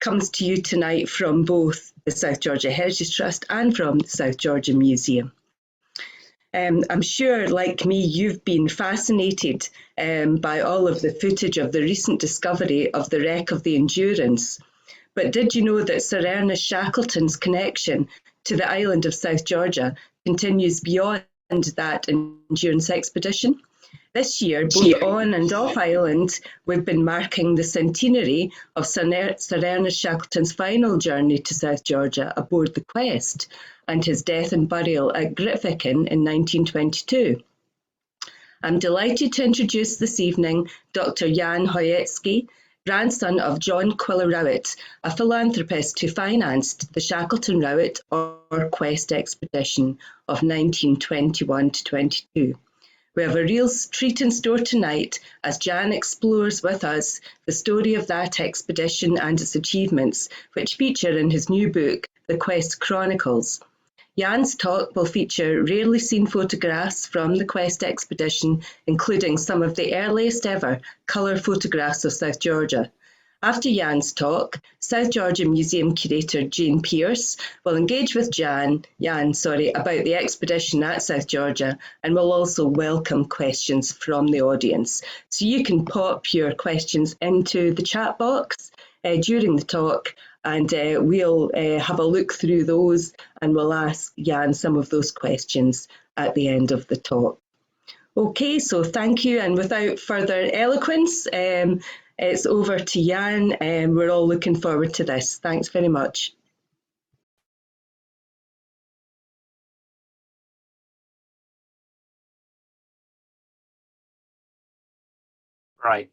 comes to you tonight from both the South Georgia Heritage Trust and from the South Georgia Museum. I'm sure, like me, you've been fascinated by all of the footage of the recent discovery of the wreck of the Endurance. But did you know that Sir Ernest Shackleton's connection to the island of South Georgia continues beyond that Endurance expedition? This year, both on and off island, we've been marking the centenary of Sir Ernest Shackleton's final journey to South Georgia aboard the Quest and his death and burial at Grytviken in 1922. I'm delighted to introduce this evening Dr. Jan Chojecki, grandson of John Quiller Rowett, a philanthropist who financed the Shackleton Rowett or Quest expedition of 1921 to 22. We have a real treat in store tonight as Jan explores with us the story of that expedition and its achievements, which feature in his new book, The Quest Chronicles. Jan's talk will feature rarely seen photographs from the Quest expedition, including some of the earliest ever colour photographs of South Georgia. After Jan's talk, South Georgia Museum Curator Jayne will engage with Jan about the expedition at South Georgia, and will also welcome questions from the audience. So you can pop your questions into the chat box during the talk, and we'll have a look through those, and we'll ask Jan some of those questions at the end of the talk. Okay, so thank you, and without further eloquence, it's over to Jan, and we're all looking forward to this. Thanks very much. Right.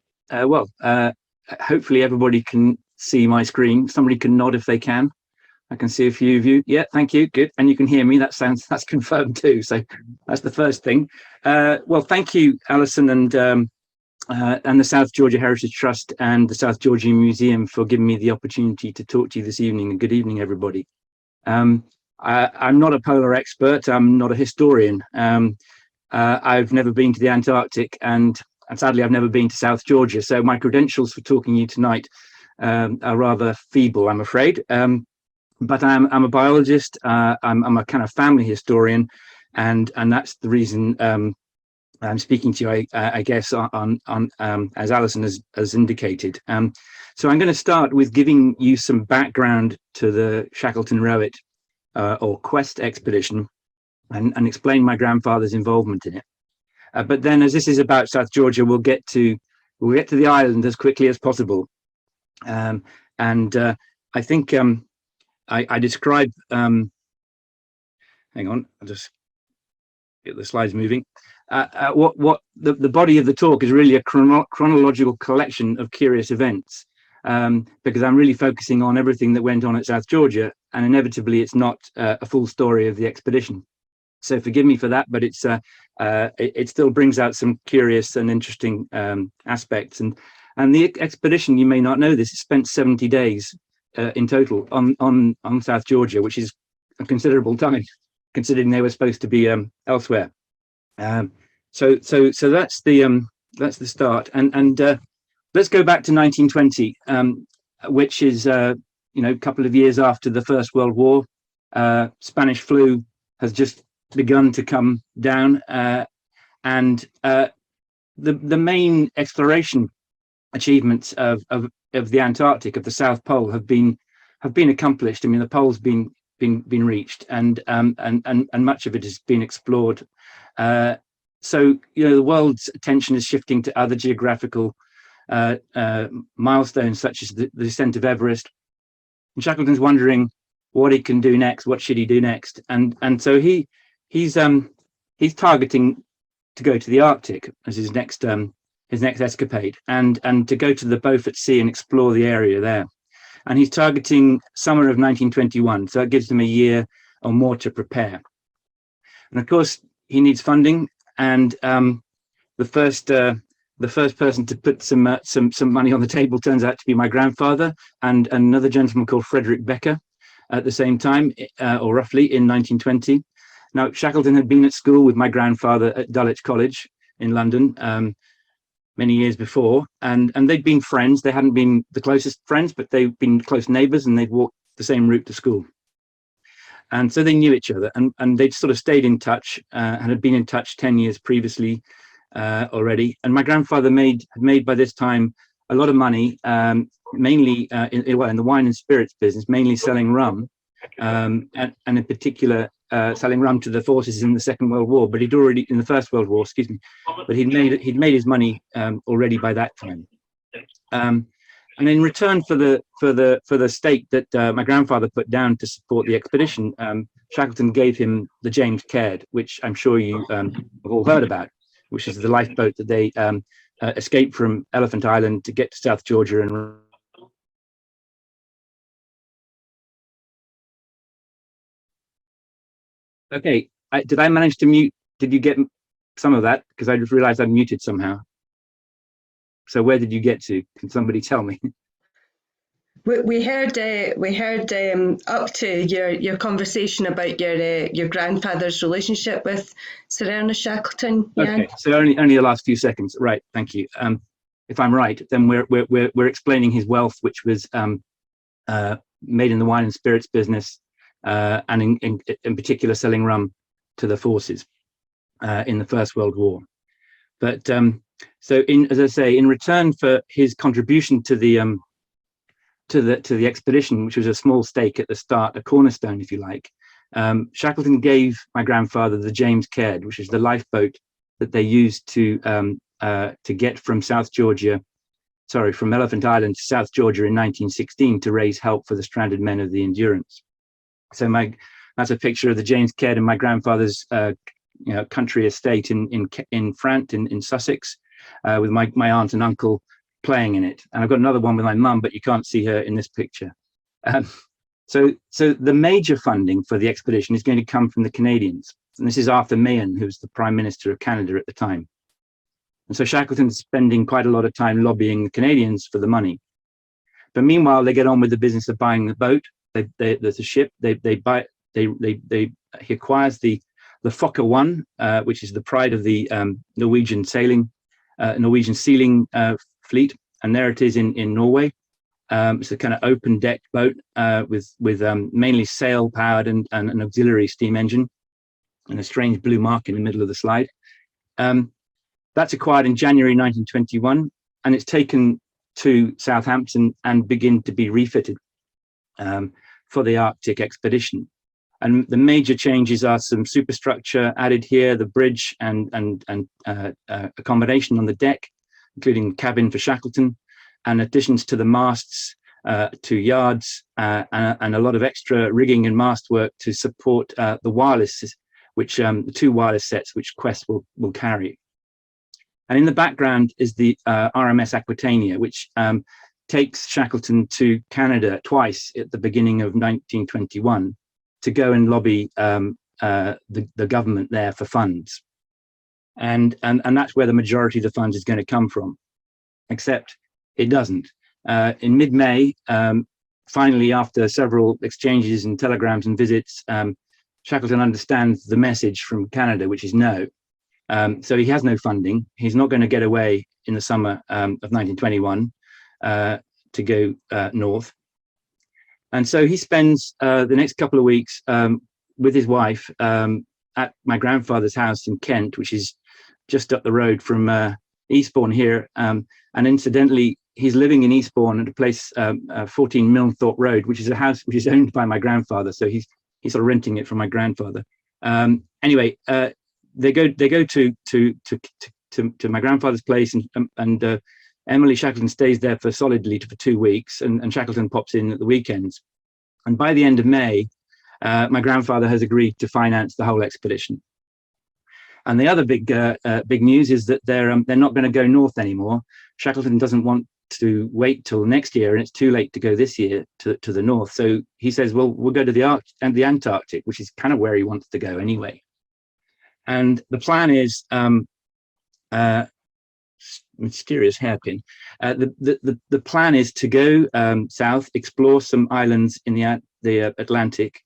Hopefully everybody can see my screen. Somebody can nod if they can. I can see a few of you. Yeah, thank you. Good. And you can hear me. That's confirmed too. So that's the first thing. Well, thank you, Alison, and the South Georgia Heritage Trust and the South Georgia Museum for giving me the opportunity to talk to you this evening. And good evening, everybody. I'm not a polar expert. I'm not a historian. I've never been to the Antarctic, and sadly, I've never been to South Georgia. So my credentials for talking to you tonight are rather feeble, I'm afraid. But I'm a biologist. I'm a kind of family historian, and that's the reason I'm speaking to you, I guess, on as Alison has indicated. So I'm going to start with giving you some background to the Shackleton Rowett or Quest expedition, and explain my grandfather's involvement in it. But then, as this is about South Georgia, we'll get to the island as quickly as possible. I think I describe. Hang on, I'll just get the slides moving. What the body of the talk is really a chronological collection of curious events, because I'm really focusing on everything that went on at South Georgia, and inevitably it's not a full story of the expedition. So forgive me for that, but it still brings out some curious and interesting aspects. And the expedition, you may not know this, it spent 70 days in total on South Georgia, which is a considerable time, considering they were supposed to be elsewhere. So that's the start, and let's go back to 1920, which is a couple of years after the First World War. Spanish flu has just begun to come down, and the main exploration achievements of the Antarctic, of the South Pole, have been accomplished. I mean, the pole's been reached, and much of it has been explored. So the world's attention is shifting to other geographical milestones, such as the descent of Everest. And Shackleton's wondering what he can do next. What should he do next? And so he's targeting to go to the Arctic as his next escapade, and to go to the Beaufort Sea and explore the area there. And he's targeting summer of 1921, so it gives him a year or more to prepare. And of course, he needs funding, and the first person to put some money on the table turns out to be my grandfather and another gentleman called Frederick Becker at the same time, or roughly in 1920. Now, Shackleton had been at school with my grandfather at Dulwich College in London. many years before, and they'd been friends. They hadn't been the closest friends, but they'd been close neighbours, and they'd walked the same route to school. And so they knew each other, and they'd sort of stayed in touch, and had been in touch 10 years previously already. And my grandfather had made by this time a lot of money, mainly in the wine and spirits business, mainly selling rum, and in particular selling rum to the forces in the Second World War. But in the First World War, excuse me. But he'd made his money already by that time. And in return for the stake that my grandfather put down to support the expedition, Shackleton gave him the James Caird, which I'm sure you have all heard about, which is the lifeboat that they escaped from Elephant Island to get to South Georgia. And okay, did I manage to mute? Did you get some of that? Because I just realized I muted somehow. So where did you get to? Can somebody tell me? We heard up to your conversation about your grandfather's relationship with Sir Ernest Shackleton. Jan. Okay, so only the last few seconds, right? Thank you. If I'm right, then we're explaining his wealth, which was made in the wine and spirits business, and in particular selling rum to the forces in the First World War. But so as I say, in return for his contribution to the expedition, which was a small stake at the start, a cornerstone, if you like, Shackleton gave my grandfather the James Caird, which is the lifeboat that they used to get from from Elephant Island to South Georgia in 1916 to raise help for the stranded men of the Endurance. So that's a picture of the James Caird in my grandfather's country estate in Frant in Sussex, with my aunt and uncle playing in it. And I've got another one with my mum, but you can't see her in this picture. So the major funding for the expedition is going to come from the Canadians. And this is Arthur Mahan, who was the Prime Minister of Canada at the time. And so Shackleton's spending quite a lot of time lobbying the Canadians for the money. But meanwhile, they get on with the business of buying the boat. There's a ship. He acquires the Fokker 1, which is the pride of the Norwegian sealing fleet, and there it is in Norway. It's a kind of open deck boat with mainly sail powered and an auxiliary steam engine, and a strange blue mark in the middle of the slide. That's acquired in January 1921, and it's taken to Southampton and begin to be refitted for the Arctic expedition. And the major changes are some superstructure added here, the bridge and accommodation on the deck, including cabin for Shackleton, and additions to the masts, to yards, and a lot of extra rigging and mast work to support the wireless, which the two wireless sets which Quest will carry. And in the background is the RMS Aquitania, which takes Shackleton to Canada twice at the beginning of 1921 to go and lobby the government there for funds. And that's where the majority of the funds is going to come from, except it doesn't. In mid-May, finally, after several exchanges and telegrams and visits, Shackleton understands the message from Canada, which is no. So he has no funding. He's not going to get away in the summer of 1921 to go north. And so he spends the next couple of weeks with his wife at my grandfather's house in Kent, which is just up the road from Eastbourne here. And incidentally, he's living in Eastbourne at a place, 14 Milnthorpe Road, which is a house which is owned by my grandfather. So he's sort of renting it from my grandfather. Anyway, they go to my grandfather's place, and Emily Shackleton stays there for 2 weeks, and Shackleton pops in at the weekends. And by the end of May, my grandfather has agreed to finance the whole expedition. And the other big news is that they're not going to go north anymore. Shackleton doesn't want to wait till next year, and it's too late to go this year to the north. So he says, well, we'll go to the Antarctic, which is kind of where he wants to go anyway. And the plan is mysterious hairpin. The plan is to go south, explore some islands in the Atlantic,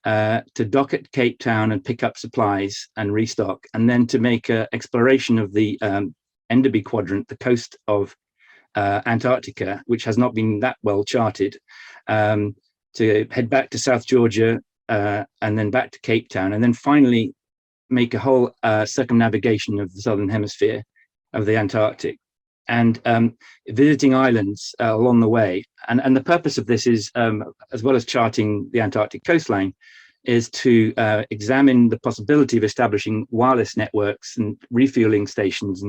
to dock at Cape Town and pick up supplies and restock, and then to make exploration of the Enderby quadrant, the coast of Antarctica, which has not been that well charted, to head back to South Georgia and then back to Cape Town, and then finally make a whole circumnavigation of the southern hemisphere of the Antarctic, and visiting islands along the way. And the purpose of this is, as well as charting the Antarctic coastline, is to examine the possibility of establishing wireless networks and refueling stations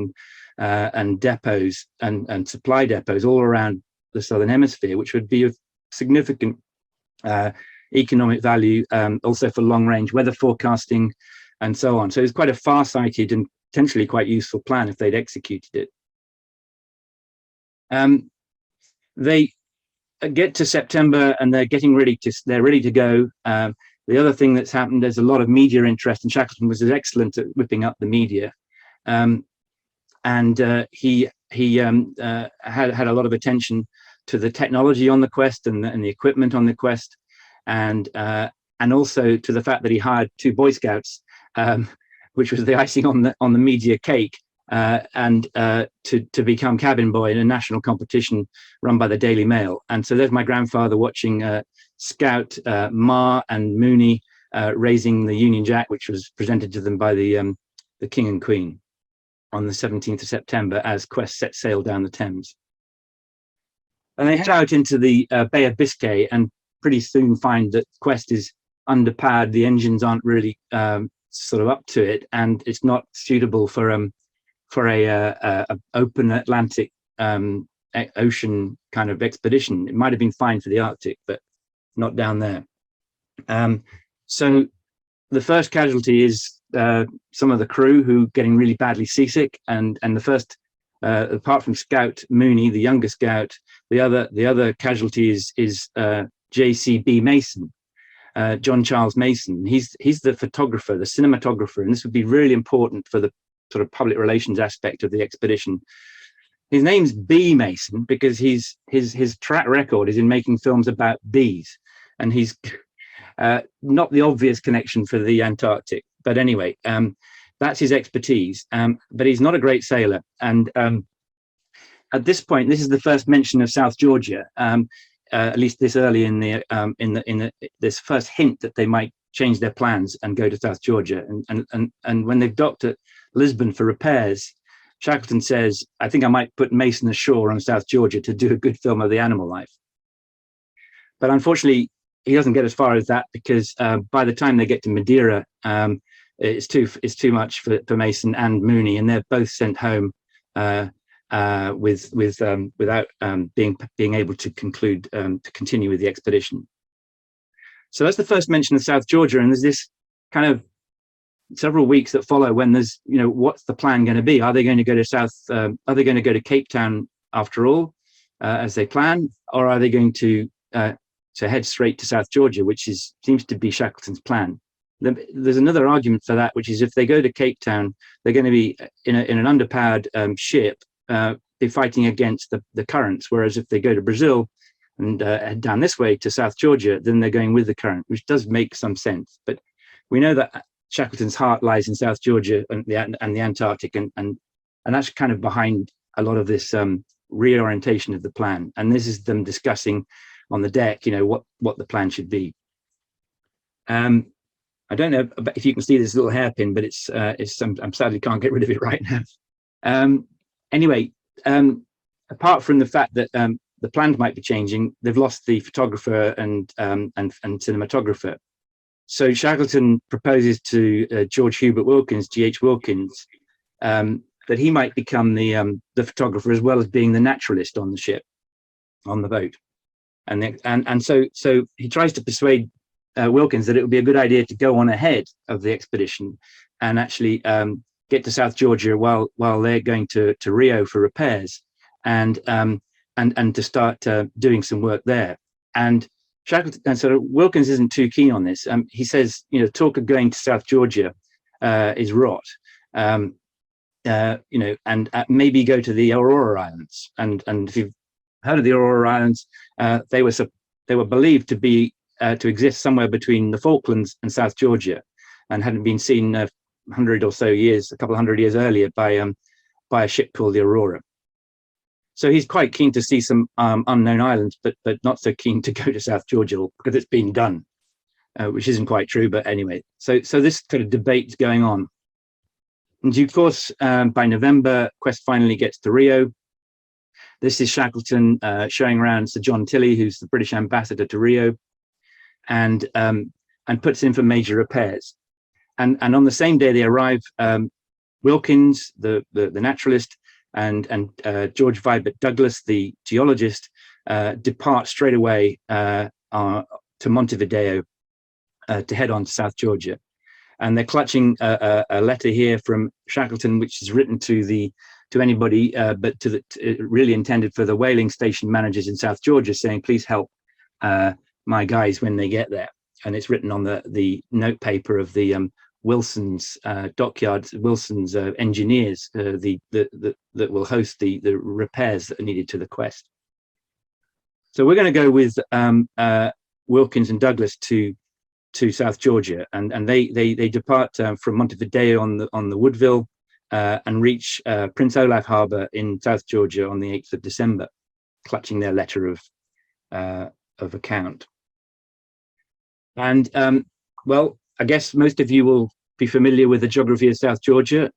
and depots and supply depots all around the southern hemisphere, which would be of significant economic value, also for long-range weather forecasting and so on. So it's quite a far-sighted and potentially quite useful plan if they'd executed it. They get to September and they're ready to go. The other thing that's happened, there's a lot of media interest, and Shackleton was excellent at whipping up the media. He had a lot of attention to the technology on the Quest and the equipment on the Quest, and also to the fact that he hired 2 Boy Scouts, which was the icing on the media cake, to become cabin boy in a national competition run by the Daily Mail. And so there's my grandfather watching Scout, Ma and Mooney raising the Union Jack, which was presented to them by the King and Queen on the 17th of September as Quest set sail down the Thames. And they head out into the Bay of Biscay and pretty soon find that Quest is underpowered. The engines aren't really sort of up to it, and it's not suitable for a open Atlantic ocean kind of expedition. It might have been fine for the Arctic, but not down there. So the first casualty is some of the crew who getting really badly seasick, and the first, apart from Scout Mooney, the younger Scout, the other casualty is JCB Mason, John Charles Mason. He's the photographer, the cinematographer, and this would be really important for the sort of public relations aspect of the expedition. His name's B Mason because his track record is in making films about bees, and he's not the obvious connection for the Antarctic. But anyway, that's his expertise. But he's not a great sailor, and at this point, this is the first mention of South Georgia. At least this early in this first hint that they might change their plans and go to South Georgia. And when they've docked at Lisbon for repairs, Shackleton says, "I think I might put Mason ashore on South Georgia to do a good film of the animal life." But unfortunately, he doesn't get as far as that, because by the time they get to Madeira, it's too much for Mason and Mooney, and they're both sent home without being able to continue with the expedition. So that's the first mention of South Georgia, and there's this kind of several weeks that follow when there's, what's the plan going to be? Are they going to go to are they going to go to Cape Town after all, as they plan, or are they going to head straight to South Georgia, which seems to be Shackleton's plan? There's another argument for that, which is if they go to Cape Town, they're going to be in an underpowered ship, be fighting against the currents, whereas if they go to Brazil and head down this way to South Georgia, then they're going with the current, which does make some sense. But we know that Shackleton's heart lies in South Georgia and the Antarctic, and that's kind of behind a lot of this reorientation of the plan. And this is them discussing on the deck, what the plan should be. I don't know if you can see this little hairpin, but I'm sadly can't get rid of it right now. Anyway, apart from the fact that the plans might be changing, they've lost the photographer and cinematographer. So Shackleton proposes to George Hubert Wilkins, G.H. Wilkins, that he might become the photographer as well as being the naturalist on the ship, on the boat. And so he tries to persuade Wilkins that it would be a good idea to go on ahead of the expedition and actually get to South Georgia while they're going to Rio for repairs, and to start doing some work there. And Shackleton, and so Wilkins isn't too keen on this. He says, talk of going to South Georgia is rot. And maybe go to the Aurora Islands. And if you've heard of the Aurora Islands, they were believed to exist somewhere between the Falklands and South Georgia, and hadn't been seen a couple of hundred years earlier by by a ship called the Aurora. So he's quite keen to see some unknown islands, but not so keen to go to South Georgia because it's been done, which isn't quite true. But anyway, so this kind of debate is going on. In due course, by November, Quest finally gets to Rio. This is Shackleton showing around Sir John Tilley, who's the British ambassador to Rio, and puts in for major repairs. And on the same day they arrive, Wilkins, the naturalist, and George Vibert Douglas, the geologist, depart straight away to Montevideo to head on to South Georgia. And they're clutching a letter here from Shackleton, which is written to anybody, but really intended for the whaling station managers in South Georgia, saying, please help my guys when they get there. And it's written on the note paper of the Wilson's dockyards, Wilson's engineers, that will host the repairs that are needed to the Quest. So we're going to go with Wilkins and Douglas to South Georgia, and they depart from Montevideo on the Woodville and reach Prince Olaf Harbour in South Georgia on the 8th of December, clutching their letter of account. And well, I guess most of you will be familiar with the geography of South Georgia.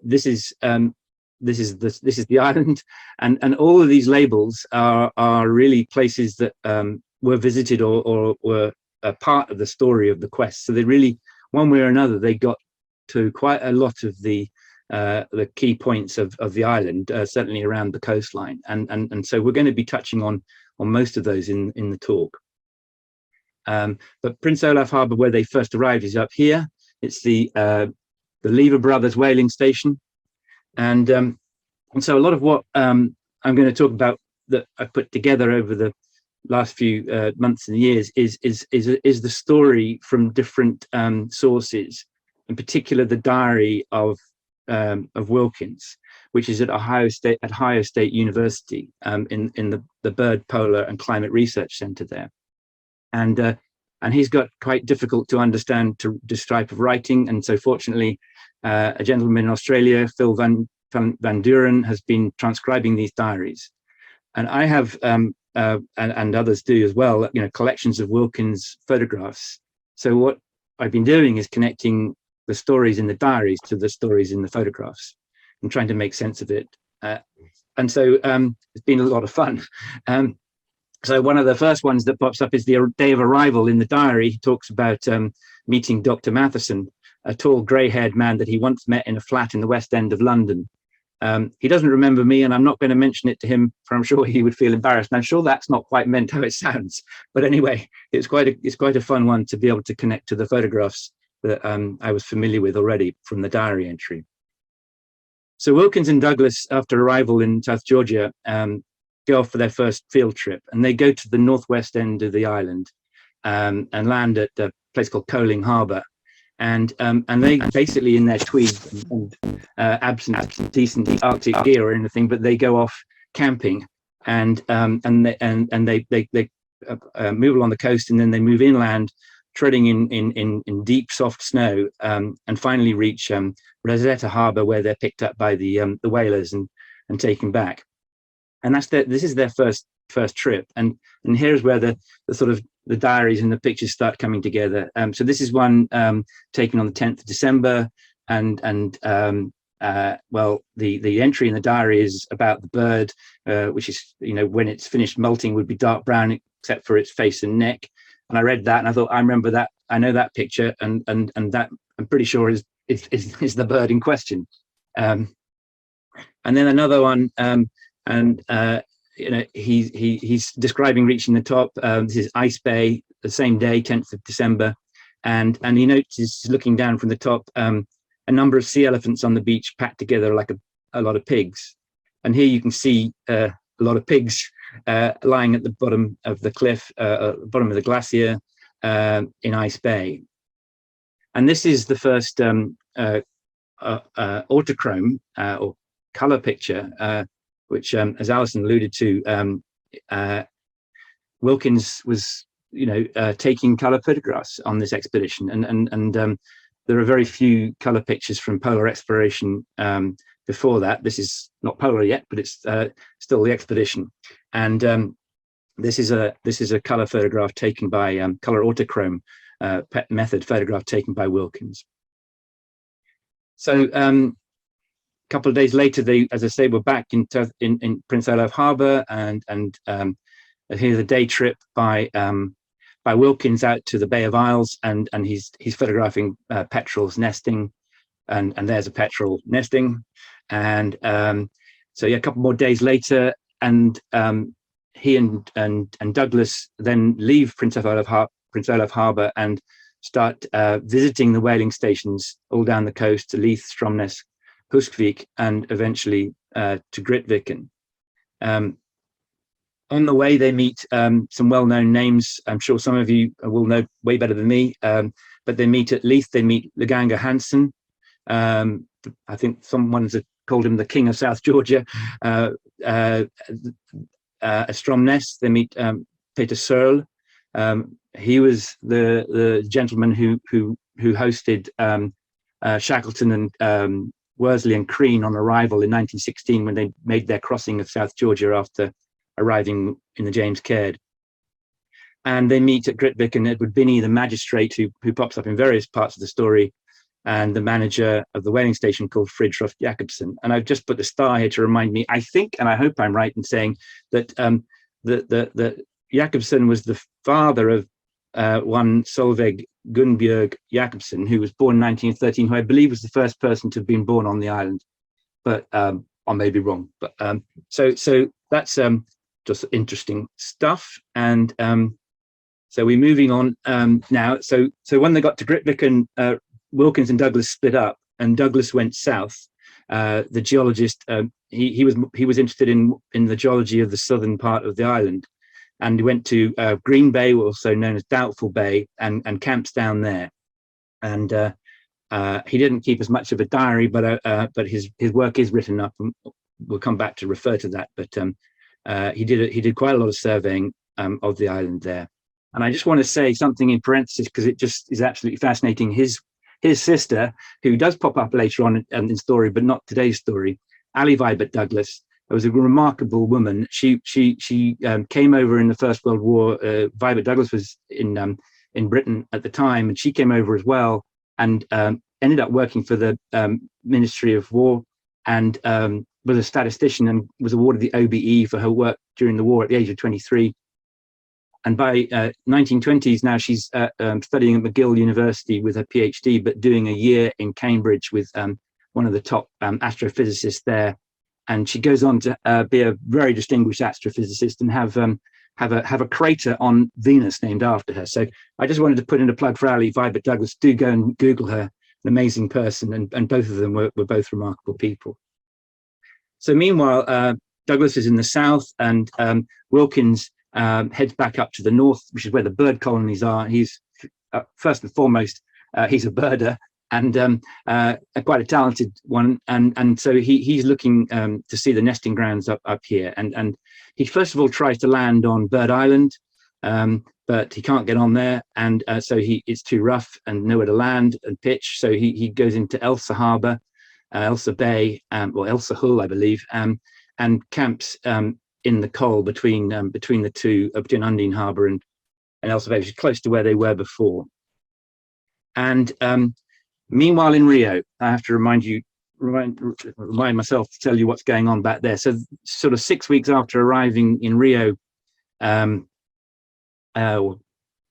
This is the island, and all of these labels are really places that were visited or were a part of the story of the Quest. So they really, one way or another, they got to quite a lot of the key points of the island, certainly around the coastline, and so we're going to be touching on most of those in the talk. But Prince Olaf Harbour, where they first arrived, is up here. It's the Lever Brothers whaling station, and so a lot of what I'm going to talk about that I put together over the last few months and years is the story from different sources, in particular the diary of Wilkins, which is at Ohio State University in the Bird, Polar and Climate Research Center there. And he's got quite difficult to understand this type of writing, and so fortunately a gentleman in Australia, Phil Van Duren, has been transcribing these diaries, and I have and others do as well, collections of Wilkins photographs. So what I've been doing is connecting the stories in the diaries to the stories in the photographs and trying to make sense of it, and so it's been a lot of fun. So one of the first ones that pops up is the day of arrival in the diary. He talks about meeting Dr. Matheson, a tall grey-haired man that he once met in a flat in the West End of London. He doesn't remember me, and I'm not going to mention it to him, for I'm sure he would feel embarrassed. And I'm sure that's not quite meant how it sounds. But anyway, it's quite a fun one to be able to connect to the photographs that I was familiar with already from the diary entry. So Wilkins and Douglas, after arrival in South Georgia, go off for their first field trip, and they go to the northwest end of the island and land at a place called Coaling Harbour, and they basically, in their tweeds and absent decent Arctic gear or anything, but they go off camping and they move along the coast, and then they move inland, treading in deep soft snow, and finally reach Rosetta Harbour, where they're picked up by the whalers and taken back. And this is their first trip, and here's where the sort of the diaries and the pictures start coming together. So this is one taken on the 10th of December, and well, the entry in the diary is about the bird, which is, when it's finished molting would be dark brown except for its face and neck. And I read that and I thought, I remember that, I know that picture, and that I'm pretty sure is the bird in question. And then another one. He's describing reaching the top. This is Ice Bay, the same day, 10th of December, and he notices, looking down from the top, a number of sea elephants on the beach packed together like a lot of pigs. And here you can see a lot of pigs lying at the bottom of the cliff, bottom of the glacier in Ice Bay. And this is the first autochrome or color picture, which, as Alison alluded to, Wilkins was, taking color photographs on this expedition, and there are very few color pictures from polar exploration before that. This is not polar yet, but it's still the expedition. And this is a color photograph taken by color autochrome method photograph taken by Wilkins. So a couple of days later, they, as I say, were back in Prince Olaf Harbour, and here's a day trip by Wilkins out to the Bay of Isles, and he's photographing petrels nesting, and there's a petrel nesting, and so yeah, a couple more days later, and he and Douglas then leave Prince Olaf Harbour and start visiting the whaling stations all down the coast to Leith, Stromness, Hustvik, and eventually to Grytviken. On the way, they meet some well-known names. I'm sure some of you will know way better than me, but they meet at Leith. They meet Leganger Hansen. I think someone's called him the King of South Georgia. Stromness, they meet Peter Searle. He was the gentleman who hosted Shackleton and Worsley and Crean on arrival in 1916 when they made their crossing of South Georgia after arriving in the James Caird. And they meet at Grytviken Edward Binney, the magistrate who pops up in various parts of the story, and the manager of the whaling station called Fridtjof Jacobsen. And I've just put the star here to remind me, I think, and I hope I'm right in saying that that Jacobsen was the father of one Solveig Gunbjörg Jacobsen, who was born in 1913, who I believe was the first person to have been born on the island, but I may be wrong. But so that's just interesting stuff. And so we're moving on now. So when they got to Grytviken, Wilkins and Douglas split up, and Douglas went south. The geologist, he was interested in the geology of the southern part of the island, and he went to Green Bay, also known as Doubtful Bay, and camps down there. And he didn't keep as much of a diary, but his work is written up, and we'll come back to refer to that. But he did quite a lot of surveying of the island there. And I just want to say something in parentheses, because it just is absolutely fascinating. His sister, who does pop up later on in the story, but not today's story, Ali Vibert Douglas, was a remarkable woman. She came over in the First World War. Vibert Douglas was in Britain at the time, and she came over as well, and ended up working for the Ministry of War, and was a statistician, and was awarded the OBE for her work during the war at the age of 23. And by 1920s now, she's studying at McGill University with her PhD, but doing a year in Cambridge with one of the top astrophysicists there. And she goes on to be a very distinguished astrophysicist and have a crater on Venus named after her. So I just wanted to put in a plug for Ali Vibert Douglas. Do go and Google her, an amazing person, and both of them were both remarkable people. So meanwhile, Douglas is in the south, and Wilkins heads back up to the north, which is where the bird colonies are. He's first and foremost, he's a birder, and quite a talented one, and so he's looking to see the nesting grounds up here, and he first of all tries to land on Bird Island, but he can't get on there, and so it's too rough and nowhere to land and pitch, so he goes into Elsa Harbour, Elsa Bay, or Elsa Hull, I believe, and camps in the Col between the two, between Undine Harbour and Elsa Bay, which is close to where they were before. And meanwhile in Rio, I have to remind myself to tell you what's going on back there. So sort of 6 weeks after arriving in Rio, or a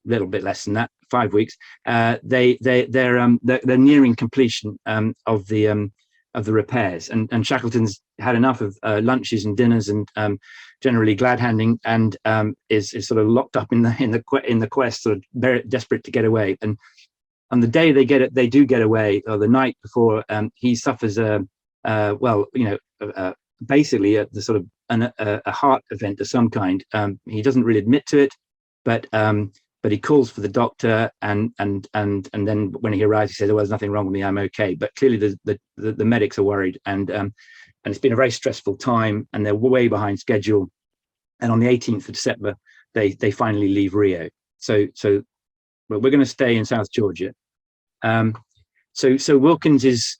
little bit less than that, 5 weeks, they're nearing completion of the repairs, and Shackleton's had enough of lunches and dinners and generally glad handing, and is sort of locked up in the quest, sort of very desperate to get away. And on the day they do get away, or the night before, he suffers basically the sort of a heart event of some kind. He doesn't really admit to it, but he calls for the doctor, and then when he arrives, he says, "Oh, well, there's nothing wrong with me, I'm okay." But clearly the medics are worried, and it's been a very stressful time, and they're way behind schedule. And on the 18th of December, they finally leave Rio. So well, we're going to stay in South Georgia. So Wilkins is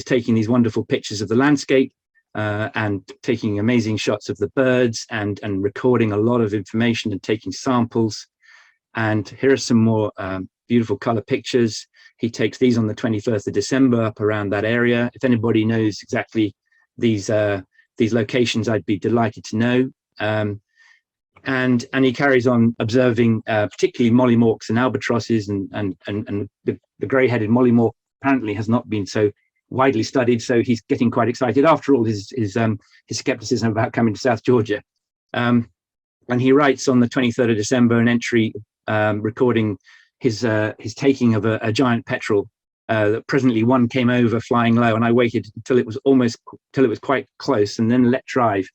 taking these wonderful pictures of the landscape and taking amazing shots of the birds and recording a lot of information and taking samples. And here are some more beautiful color pictures. He takes these on the 21st of December up around that area. If anybody knows exactly these locations, I'd be delighted to know. And he carries on observing particularly mollymawks and albatrosses, and the grey-headed mollymawk apparently has not been so widely studied, so he's getting quite excited after all his skepticism about coming to South Georgia. And he writes on the 23rd of December an entry recording his taking of a giant petrel. That presently one came over flying low, and I waited till it was quite close, and then let drive.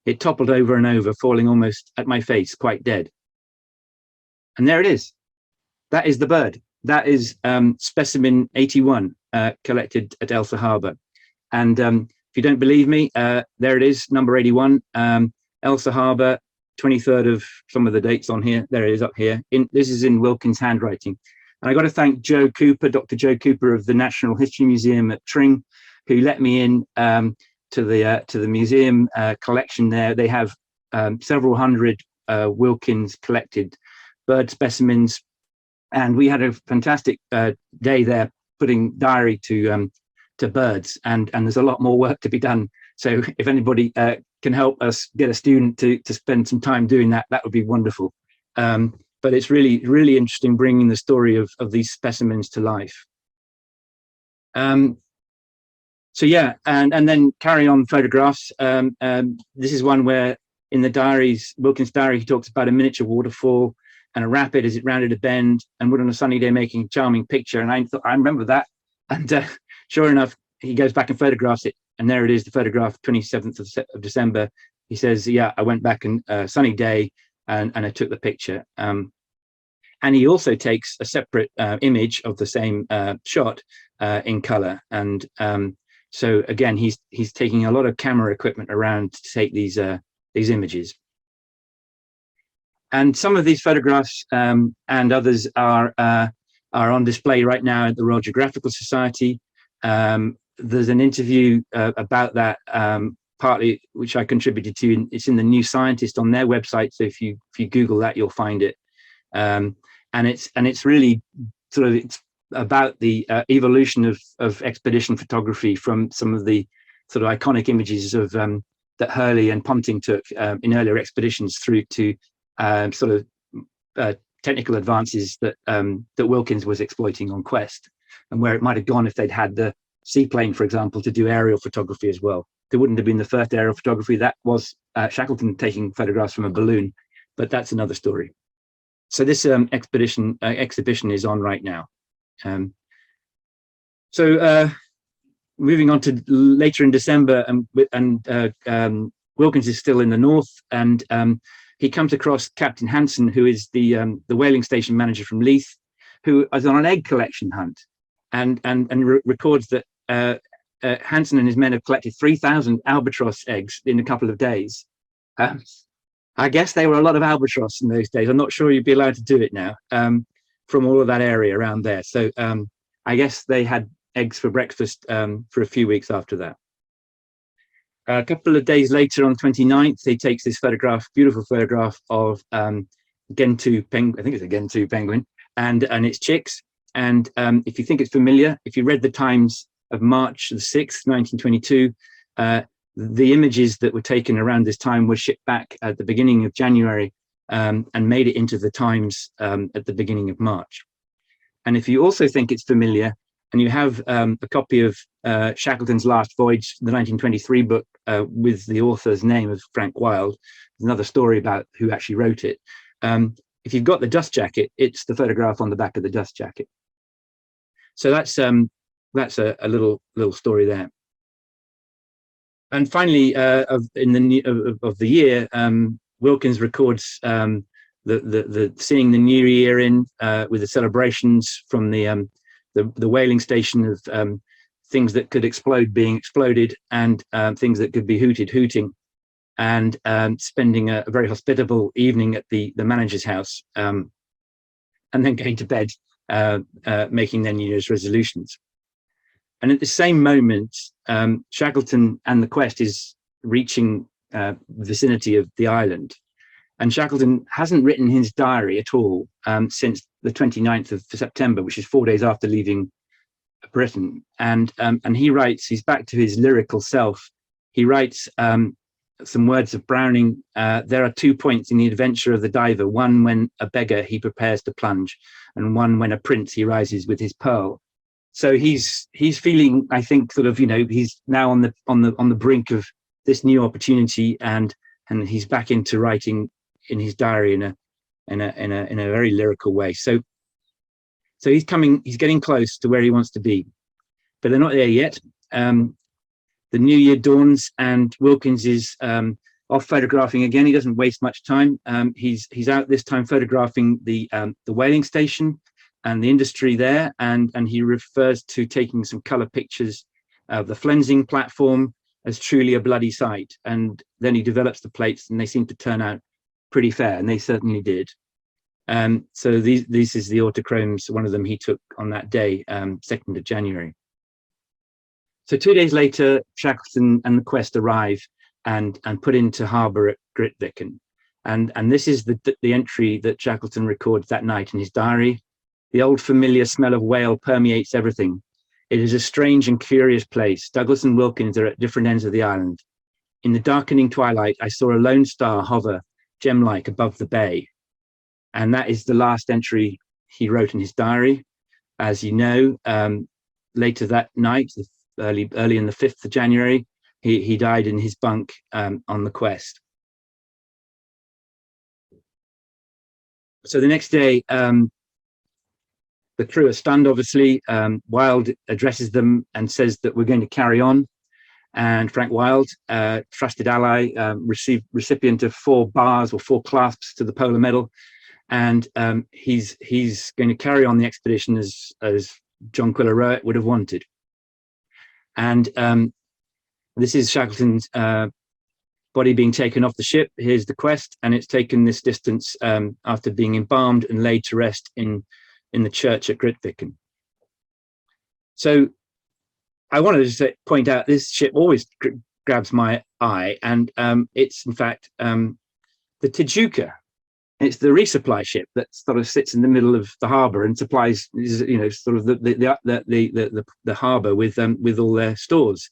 It toppled over and over, falling almost at my face, quite dead. And there it is. That is the bird. That is specimen 81, collected at Elsa Harbour. And if you don't believe me, there it is, number 81, Elsa Harbour, 23rd of some of the dates on here. There it is up here. This is in Wilkins' handwriting. And I got to thank Joe Cooper, Dr. Joe Cooper of the Natural History Museum at Tring, who let me in to the museum collection there. They have several hundred Wilkins collected bird specimens, and we had a fantastic day there putting diary to birds, and there's a lot more work to be done. So if anybody can help us get a student to spend some time doing that, that would be wonderful. But it's really, really interesting bringing the story of these specimens to life. So yeah, and then carry on photographs. This is one where in the diaries, Wilkins' diary, he talks about a miniature waterfall and a rapid as it rounded a bend and would on a sunny day making a charming picture. And I thought, I remember that. And sure enough, he goes back and photographs it. And there it is, the photograph, 27th of December. He says, yeah, I went back and sunny day and I took the picture. And he also takes a separate image of the same shot in color. And so again, he's taking a lot of camera equipment around to take these images. And some of these photographs and others are on display right now at the Royal Geographical Society. There's an interview about that, partly which I contributed to. It's in the New Scientist on their website. So if you Google that, you'll find it. And it's really sort of about the evolution of expedition photography from some of the sort of iconic images of that Hurley and Ponting took in earlier expeditions through to sort of technical advances that Wilkins was exploiting on Quest, and where it might have gone if they'd had the seaplane, for example, to do aerial photography as well. There wouldn't have been the first aerial photography. That was Shackleton taking photographs from a balloon, but that's another story. So this exhibition is on right now. So moving on to later in December, and Wilkins is still in the north, and he comes across Captain Hansen, who is the whaling station manager from Leith, who is on an egg collection hunt, and records that Hansen and his men have collected 3,000 albatross eggs in a couple of days. I guess they were a lot of albatross in those days. I'm not sure you'd be allowed to do it now, from all of that area around there. So I guess they had eggs for breakfast for a few weeks after that. A couple of days later, on the 29th, he takes this photograph, beautiful photograph of Gentoo penguin. I think it's a Gentoo penguin, and its chicks. And if you think it's familiar, if you read the Times of March the 6th, 1922, the images that were taken around this time were shipped back at the beginning of January and made it into the Times at the beginning of March. And if you also think it's familiar, and you have a copy of Shackleton's Last Voyage, the 1923 book, with the author's name of Frank Wilde, another story about who actually wrote it. If you've got the dust jacket, it's the photograph on the back of the dust jacket. So that's a little story there. And finally, in the year, Wilkins records the seeing the new year in with the celebrations from the whaling station of things that could explode being exploded, and things that could be hooting, and spending a very hospitable evening at the manager's house, and then going to bed, making their New Year's resolutions. And at the same moment, Shackleton and the Quest is reaching the vicinity of the island. And Shackleton hasn't written his diary at all since the 29th of September, which is 4 days after leaving Britain. And he writes, he's back to his lyrical self. He writes some words of Browning. There are 2 points in the adventure of the diver, one when a beggar he prepares to plunge, and one when a prince he rises with his pearl. So he's feeling, I think, sort of, he's now on the brink of this new opportunity, and he's back into writing in his diary in a very lyrical way. So he's getting close to where he wants to be, but they're not there yet. The new year dawns, and Wilkins is off photographing again. He doesn't waste much time. He's out this time photographing the whaling station and the industry there, and he refers to taking some color pictures of the flensing platform as truly a bloody sight. And then he develops the plates, and they seem to turn out pretty fair, and they certainly did. So this is the autochromes, one of them he took on that day, 2nd of January. So 2 days later, Shackleton and the Quest arrive and put into harbour at Grytviken. And this is the entry that Shackleton records that night in his diary. The old familiar smell of whale permeates everything. It is a strange and curious place. Douglas and Wilkins are at different ends of the island. In the darkening twilight, I saw a lone star hover gem-like above the bay. And that is the last entry he wrote in his diary. As you know, later that night, early in the 5th of January, he died in his bunk on the Quest. So the next day, the crew are stunned, obviously. Wild addresses them and says that we're going to carry on. And Frank Wild, trusted ally, recipient of 4 bars or 4 clasps to the Polar Medal. And he's going to carry on the expedition as John Quiller Rowett would have wanted. And this is Shackleton's body being taken off the ship. Here's the Quest, and it's taken this distance after being embalmed and laid to rest in the church at Grytviken. So I wanted to just point out this ship always grabs my eye, and it's in fact the Tijuca. It's the resupply ship that sort of sits in the middle of the harbour and supplies, sort of the harbour with all their stores.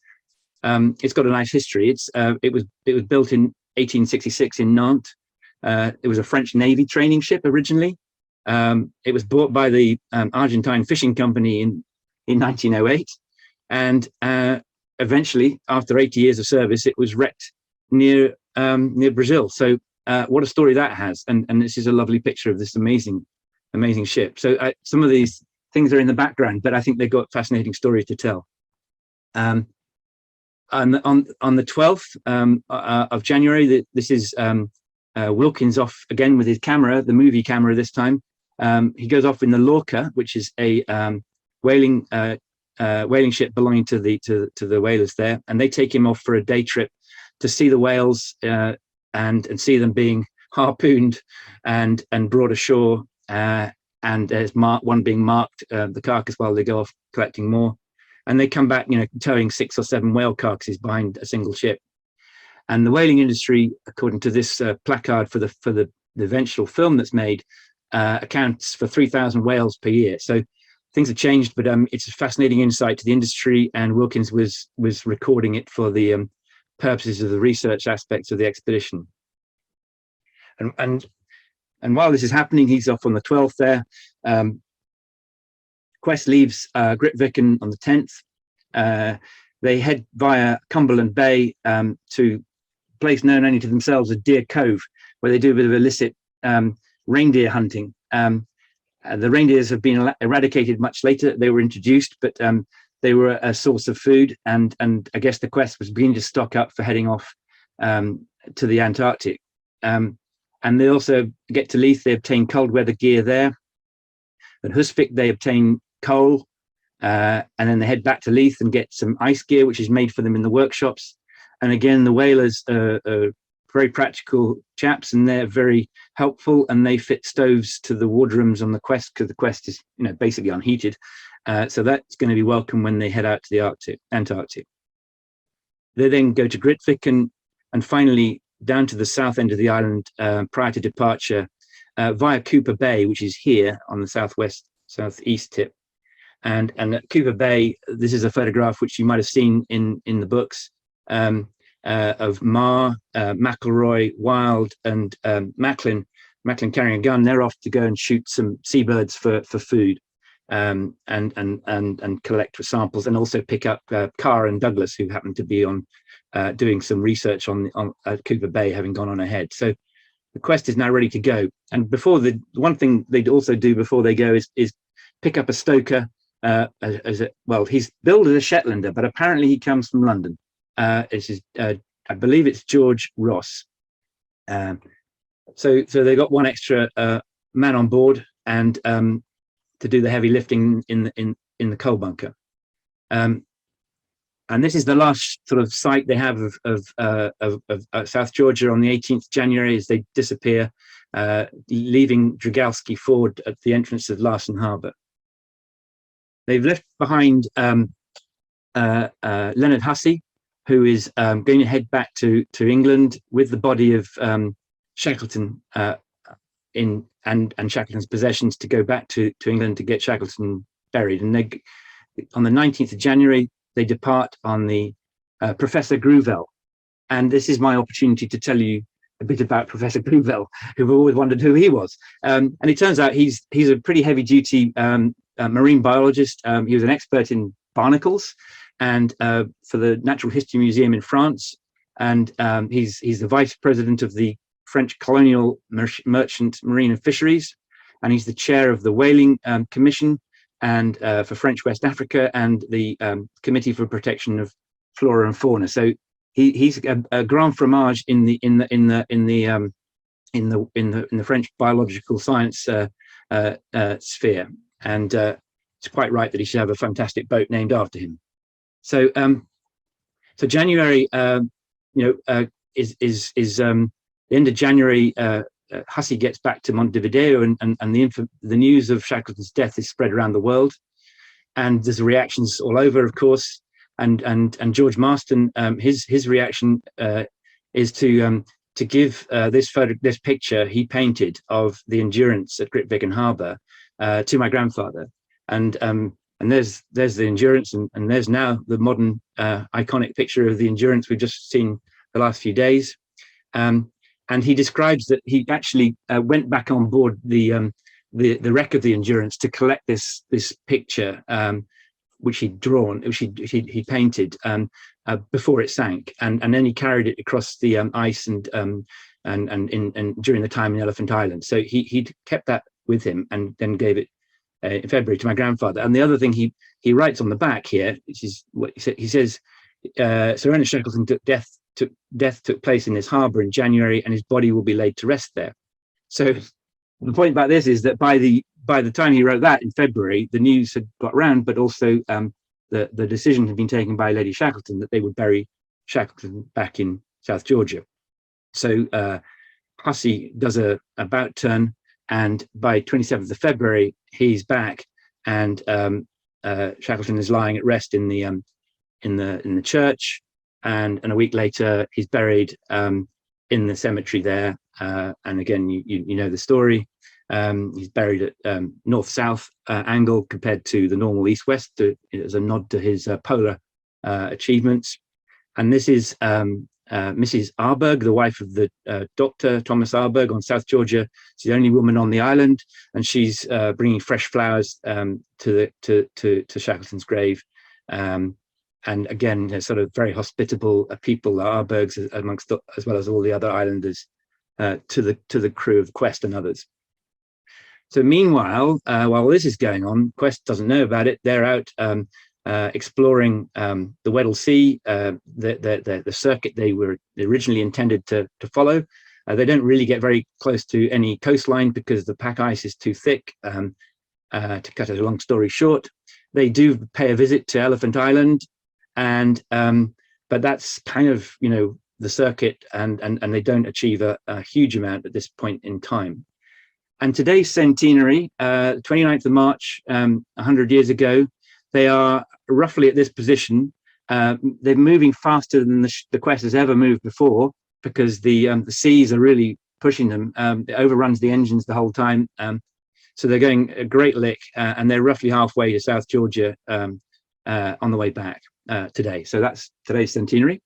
It's got a nice history. It was built in 1866 in Nantes. It was a French Navy training ship originally. It was bought by the Argentine Fishing Company in 1908, and eventually, after 80 years of service, it was wrecked near Brazil. So what a story that has, and this is a lovely picture of this amazing ship. So some of these things are in the background, but I think they've got fascinating stories to tell. On the 12th of January, this is Wilkins off again with his camera, the movie camera this time. He goes off in the Lorca, which is a whaling ship belonging to the whalers there, and they take him off for a day trip to see the whales and see them being harpooned and brought ashore, and there's one being marked, the carcass, while they go off collecting more, and they come back, towing 6 or 7 whale carcasses behind a single ship. And the whaling industry, according to this placard for the eventual film that's made, accounts for 3,000 whales per year. So things have changed, but it's a fascinating insight to the industry, and Wilkins was recording it for the purposes of the research aspects of the expedition. And while this is happening, he's off on the 12th there. Quest leaves Grytviken on the 10th. They head via Cumberland Bay to a place known only to themselves as Deer Cove, where they do a bit of illicit reindeer hunting. The reindeers have been eradicated much later. They were introduced, but they were a source of food, and I guess the Quest was beginning to stock up for heading off to the Antarctic. And they also get to Leith. They obtain cold weather gear there. At Husvik, they obtain coal, and then they head back to Leith and get some ice gear, which is made for them in the workshops. And again, the whalers are very practical chaps, and they're very helpful, and they fit stoves to the wardrooms on the Quest, because the Quest is basically unheated, So that's going to be welcome when they head out to the Antarctic. They then go to Grytvik and finally down to the south end of the island prior to departure via Cooper Bay, which is here on the southeast tip. And at Cooper Bay, this is a photograph which you might have seen in the books of Marr, McElroy, Wild, and Macklin carrying a gun. They're off to go and shoot some seabirds for food, and collect for samples, and also pick up Carr and Douglas, who happen to be on doing some research on Cooper Bay, having gone on ahead. So the quest is now ready to go. And before one thing they'd also do before they go is pick up a stoker. He's billed as a Shetlander, but apparently he comes from London. I believe it's George Ross. So they got one extra man on board, and to do the heavy lifting in the coal bunker. And this is the last sort of sight they have of South Georgia on the 18th January as they disappear, leaving Drygalski Ford at the entrance of Larsen Harbour. They've left behind Leonard Hussey, who is going to head back to England with the body of Shackleton and Shackleton's possessions, to go back to England to get Shackleton buried. And on the 19th of January, they depart on the Professor Gruvell. And this is my opportunity to tell you a bit about Professor Gruvell, who've always wondered who he was. And it turns out he's a pretty heavy duty marine biologist. He was an expert in barnacles and for the Natural History Museum in France. And he's the vice president of the French Colonial Merchant Marine and Fisheries. And he's the chair of the Whaling Commission and for French West Africa, and the Committee for Protection of Flora and Fauna. So he's a grand fromage in the French biological science sphere, and it's quite right that he should have a fantastic boat named after him. So January, is the end of January. Hussey gets back to Montevideo, and the news of Shackleton's death is spread around the world, and there's reactions all over, of course. And George Marston, his reaction is to give this picture he painted of the Endurance at Grytviken Harbour to my grandfather, and there's the Endurance, and there's now the modern iconic picture of the Endurance we've just seen the last few days. And he describes that he actually went back on board the wreck of the Endurance to collect this picture, which he'd drawn, which he painted before it sank, and then he carried it across the ice and during the time in Elephant Island. So he'd kept that with him, and then gave it in February to my grandfather. And the other thing he writes on the back here, which is what he says, Sir Ernest Shackleton death took place in this harbour in January, and his body will be laid to rest there. So the point about this is that by the time he wrote that in February, the news had got round, but also the decision had been taken by Lady Shackleton that they would bury Shackleton back in South Georgia. So Hussey does a about turn, and by 27th of February he's back, and Shackleton is lying at rest in the church. And a week later, he's buried in the cemetery there. And again, you know the story. He's buried at north-south angle compared to the normal east-west, as a nod to his polar achievements. And this is Mrs. Arberg, the wife of the Dr. Thomas Arberg on South Georgia. She's the only woman on the island, and she's bringing fresh flowers to Shackleton's grave. And again, they're sort of very hospitable people, the Arbergs, as well as all the other islanders, to the crew of Quest and others. So meanwhile, while this is going on, Quest doesn't know about it. They're out exploring the Weddell Sea, the circuit they were originally intended to follow. They don't really get very close to any coastline because the pack ice is too thick. To cut a long story short, they do pay a visit to Elephant Island, and but that's kind of the circuit, and they don't achieve a huge amount at this point in time. And today's centenary, 29th of March, 100 years ago, they are roughly at this position. They're moving faster than the Quest has ever moved before, because the seas are really pushing them. It overruns the engines the whole time. So they're going a great lick, and they're roughly halfway to South Georgia on the way back today. So that's today's centenary.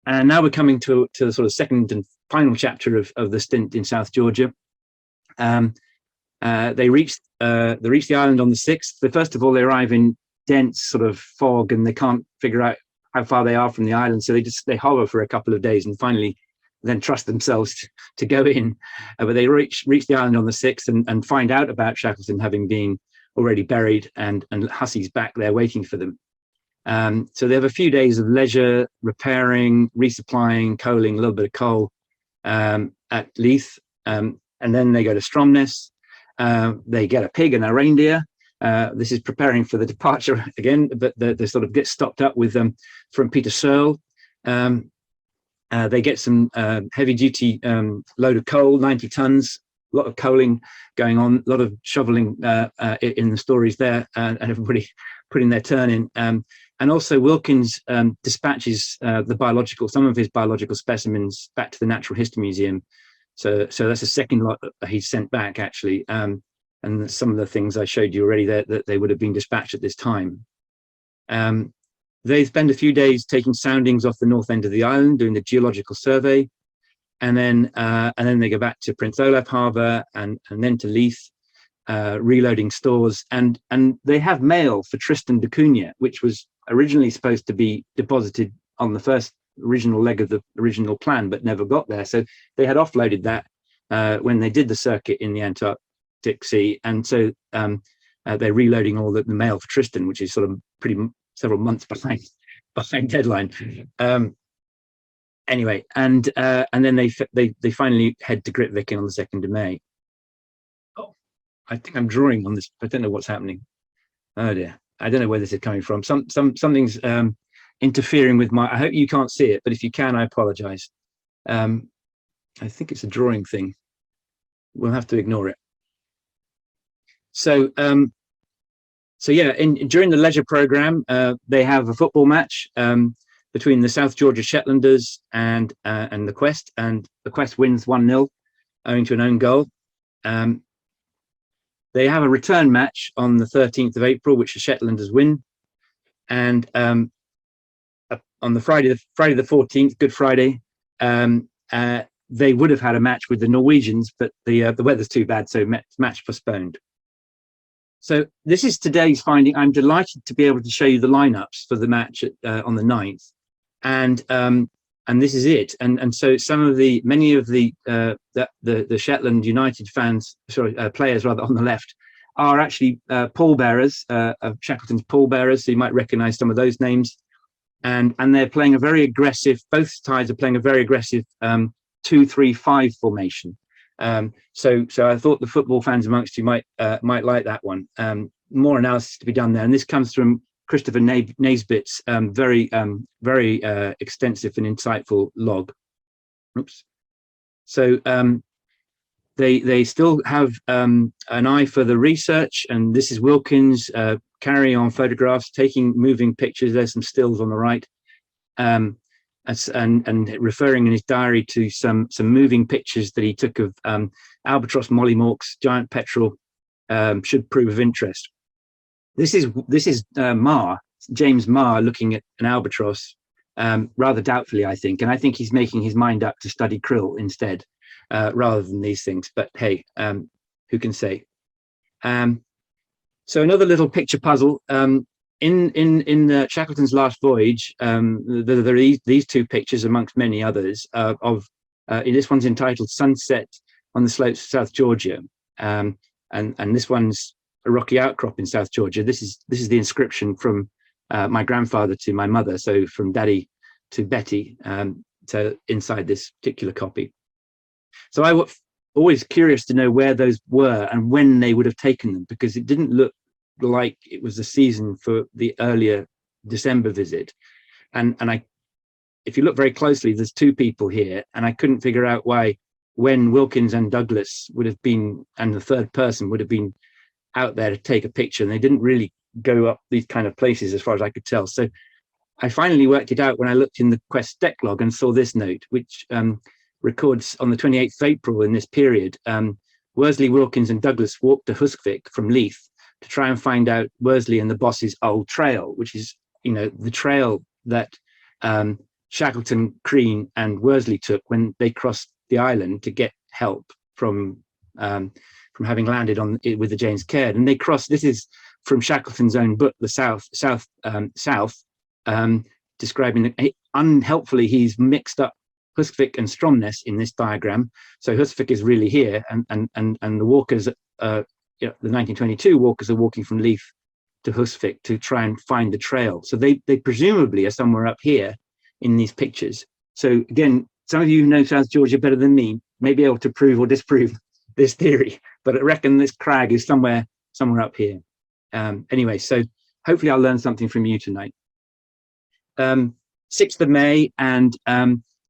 And now we're coming to the sort of second and final chapter of the stint in South Georgia. They reached the island on the 6th. First of all, they arrive in dense sort of fog, and they can't figure out how far they are from the island. So they hover for a couple of days, and finally then trust themselves to go in. But they reach the island on the 6th and find out about Shackleton having been already buried, and Hussey's back there waiting for them. So they have a few days of leisure, repairing, resupplying, coaling, a little bit of coal at Leith. And then they go to Stromness. They get a pig and a reindeer. This is preparing for the departure again, but they sort of get stocked up with them from Peter Searle. They get some heavy-duty load of coal, 90 tons, a lot of coaling going on, a lot of shoveling in the stories there, and everybody putting their turn in. And also Wilkins dispatches some of his biological specimens back to the Natural History Museum. So that's a second lot that he's sent back, actually. And some of the things I showed you already there, that they would have been dispatched at this time. They spend a few days taking soundings off the north end of the island, doing the geological survey, and then they go back to Prince Olaf Harbour and then to Leith, reloading stores, and they have mail for Tristan da Cunha, which was originally supposed to be deposited on the first original leg of the original plan, but never got there. So they had offloaded that when they did the circuit in the Antarctic Sea, and so they're reloading all the mail for Tristan, which is sort of several months behind deadline. Anyway, and then they finally head to Grytviken on the 2nd of May. Oh, I think I'm drawing on this. I don't know what's happening. Oh dear, I don't know where this is coming from. Something's interfering with my. I hope you can't see it, but if you can, I apologise. I think it's a drawing thing. We'll have to ignore it. So yeah, during the leisure program, they have a football match between the South Georgia Shetlanders and the Quest, and the Quest wins 1-0 owing to an own goal. They have a return match on the 13th of April, which the Shetlanders win, and on the Friday the 14th, Good Friday, they would have had a match with the Norwegians, but the weather's too bad, so match postponed. So this is today's finding. I'm delighted to be able to show you the lineups for the match on the 9th, and this is it. And so many of the Shetland United players rather on the left are actually pallbearers of Shackleton's pallbearers. So you might recognise some of those names, and they're playing a very aggressive. Both sides are playing a very aggressive 2-3-5 formation. So I thought the football fans amongst you might like that one. More analysis to be done there, and this comes from Christopher Naisbitt's very extensive and insightful log. Oops. So they still have an eye for the research, and this is Wilkins carrying on photographs, taking moving pictures. There's some stills on the right. And referring in his diary to some moving pictures that he took of albatross mollymawks, giant petrel, should prove of interest. This is James Marr looking at an albatross rather doubtfully, I think, and I think he's making his mind up to study krill instead rather than these things. But hey, who can say? So another little picture puzzle. In Shackleton's last voyage, there are these two pictures amongst many others this one's entitled "Sunset on the Slopes of South Georgia," and this one's a rocky outcrop in South Georgia. This is the inscription from my grandfather to my mother, so from Daddy to Betty, to inside this particular copy. So I was always curious to know where those were and when they would have taken them, because it didn't look like it was the season for the earlier December visit, and if you look very closely, there's two people here, and I couldn't figure out why when Wilkins and Douglas would have been, and the third person would have been out there to take a picture, and they didn't really go up these kind of places as far as I could tell. So I finally worked it out when I looked in the Quest deck log and saw this note, which records on the 28th of April in this period, Worsley, Wilkins and Douglas walked to Husvik from Leith to try and find out Worsley and the boss's old trail, which is, you know, the trail that Shackleton, Crean and Worsley took when they crossed the island to get help from having landed on it with the Jane's Caird. And they crossed, this is from Shackleton's own book, The South, describing that unhelpfully he's mixed up Husvik and Stromness in this diagram. So Husvik is really here, and the walkers, the 1922 walkers are walking from Leith to Husvik to try and find the trail. So they presumably are somewhere up here in these pictures. So again, some of you who know South Georgia better than me may be able to prove or disprove this theory, but I reckon this crag is somewhere up here. Anyway, so hopefully I'll learn something from you tonight. 6th of May, and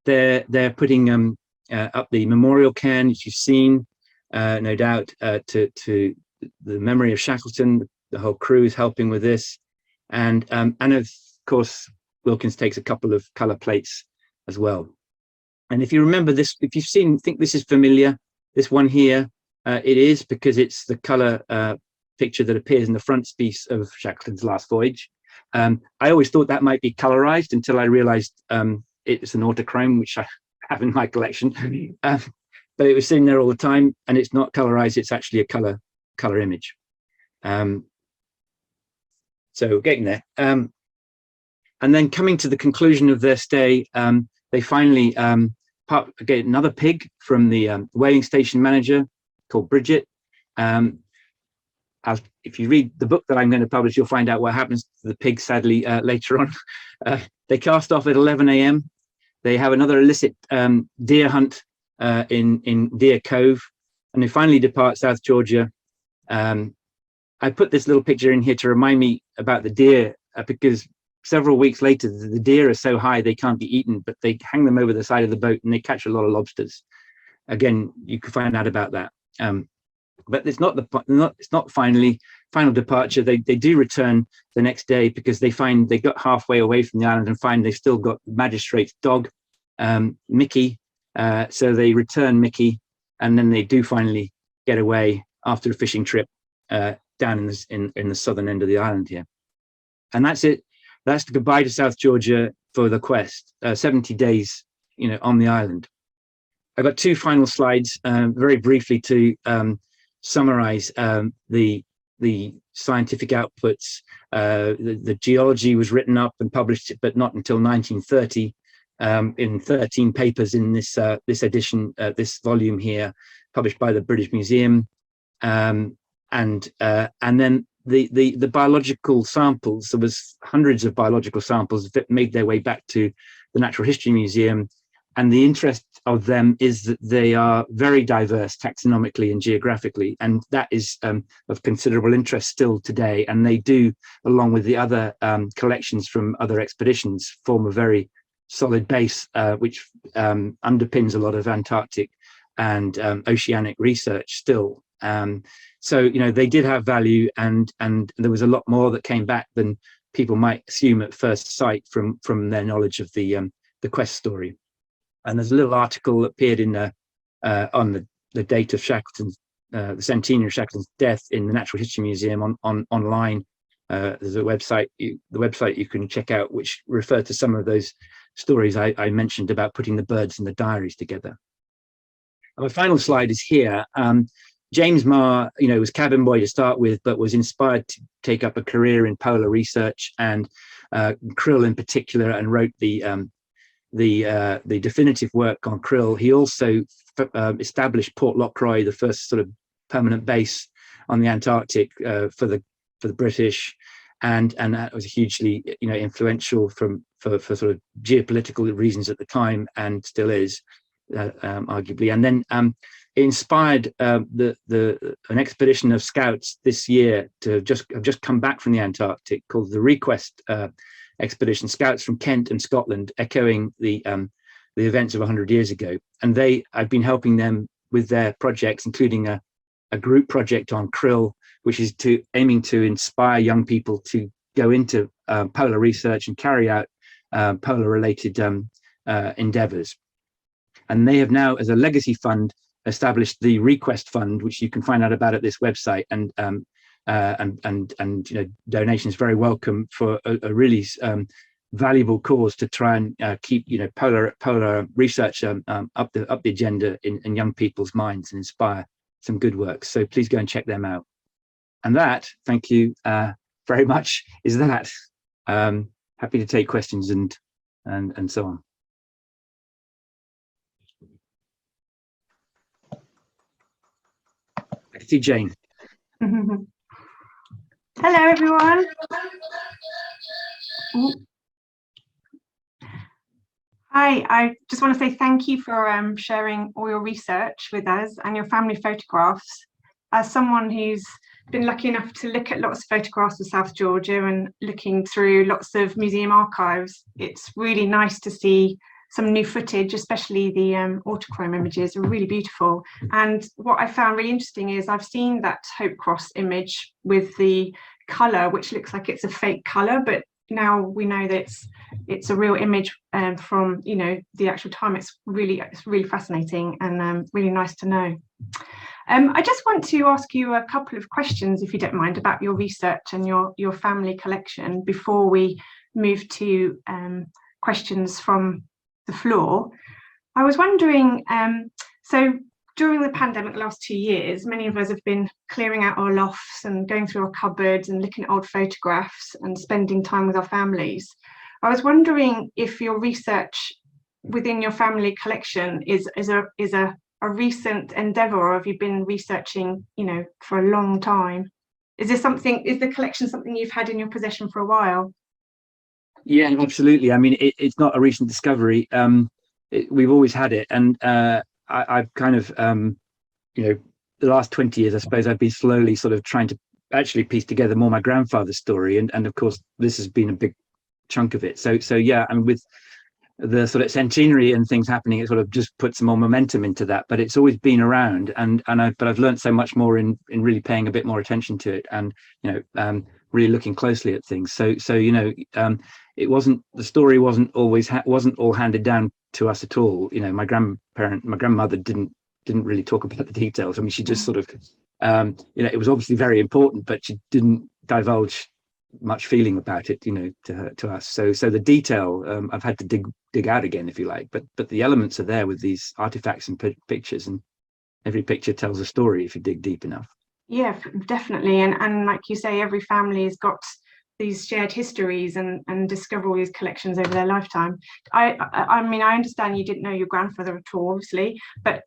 they're putting up the memorial cairn, which you've seen, no doubt, to the memory of Shackleton. The whole crew is helping with this, and of course Wilkins takes a couple of colour plates as well. And if you remember this, if you've seen, think this is familiar, this one here, it is, because it's the colour picture that appears in the frontispiece of Shackleton's last voyage. I always thought that might be colorized until I realized it's an autochrome, which I have in my collection. But it was sitting there all the time, and it's not colorized, it's actually a color image. So getting there. And then coming to the conclusion of their stay, they finally get another pig from the whaling station manager called Bridget. If you read the book that I'm going to publish, you'll find out what happens to the pig, sadly, later on. They cast off at 11 a.m. They have another illicit deer hunt in Deer Cove, and they finally depart South Georgia. I put this little picture in here to remind me about the deer, because several weeks later, the deer are so high they can't be eaten, but they hang them over the side of the boat and they catch a lot of lobsters. Again, you can find out about that. But it's not final departure. They do return the next day, because they find they got halfway away from the island and find they've still got the magistrate's dog, Mickey. So they return Mickey, and then they do finally get away after a fishing trip down in the southern end of the island here. And that's it. That's the goodbye to South Georgia for the quest. 70 days, on the island. I've got two final slides, very briefly, to summarize the scientific outputs. The geology was written up and published, but not until 1930, in 13 papers in this edition, this volume here, published by the British Museum. And then the biological samples, there was hundreds of biological samples that made their way back to the Natural History Museum. And the interest of them is that they are very diverse taxonomically and geographically, and that is of considerable interest still today. And they do, along with the other collections from other expeditions, form a very solid base, which underpins a lot of Antarctic and oceanic research still. So, they did have value, and there was a lot more that came back than people might assume at first sight from their knowledge of the quest story. And there's a little article that appeared in on the date of Shackleton's, the centenary of Shackleton's death, in the Natural History Museum online. There's a website, the website you can check out, which referred to some of those stories I mentioned about putting the birds and the diaries together. And my final slide is here. James Marr, was cabin boy to start with, but was inspired to take up a career in polar research, and krill in particular, and wrote the definitive work on krill. He also established Port Lockroy, the first sort of permanent base on the Antarctic for the British, and that was hugely influential for sort of geopolitical reasons at the time, and still is, arguably. And then it inspired an expedition of scouts this year to have just come back from the Antarctic, called the Request expedition, scouts from Kent and Scotland, echoing the the events of 100 years ago. And I've been helping them with their projects, including a group project on krill, which is aiming to inspire young people to go into polar research and carry out polar related endeavors. And they have now, as a legacy fund, established the Request Fund, which you can find out about at this website. And donations very welcome for a really valuable cause to try and keep polar research up the agenda in young people's minds and inspire some good work. So please go and check them out. And that, thank you very much, is that. Happy to take questions and so on. I see Jayne. Hello, everyone. Hi, I just want to say thank you for sharing all your research with us and your family photographs. As someone who's been lucky enough to look at lots of photographs of South Georgia and looking through lots of museum archives, it's really nice to see some new footage, especially the autochrome images are really beautiful. And what I found really interesting is I've seen that Hope Cross image with the colour, which looks like it's a fake colour, but now we know that it's a real image from the actual time. It's really fascinating and really nice to know. I just want to ask you a couple of questions, if you don't mind, about your research and your family collection before we move to questions from the floor. I was wondering, so during the pandemic last 2 years, many of us have been clearing out our lofts and going through our cupboards and looking at old photographs and spending time with our families. I was wondering if your research within your family collection is a recent endeavour, or have you been researching, for a long time? Is the collection something you've had in your possession for a while? Yeah, absolutely. I mean, it's not a recent discovery. We've always had it, and I've kind of, the last 20 years, I suppose, I've been slowly sort of trying to actually piece together more my grandfather's story, and of course, this has been a big chunk of it. So yeah, I mean, with the sort of centenary and things happening, it sort of just puts more momentum into that. But it's always been around, but I've learned so much more in really paying a bit more attention to it, and really looking closely at things. So it wasn't, the story wasn't always wasn't all handed down to us at all. My grandmother didn't really talk about the details. I mean, she just sort of it was obviously very important, but she didn't divulge much feeling about it, to us. So the detail I've had to dig out again, if you like, but the elements are there with these artifacts and pictures, and every picture tells a story if you dig deep enough. Yeah, definitely. And like you say, every family has got these shared histories and discover all these collections over their lifetime. I mean, I understand you didn't know your grandfather at all, obviously, but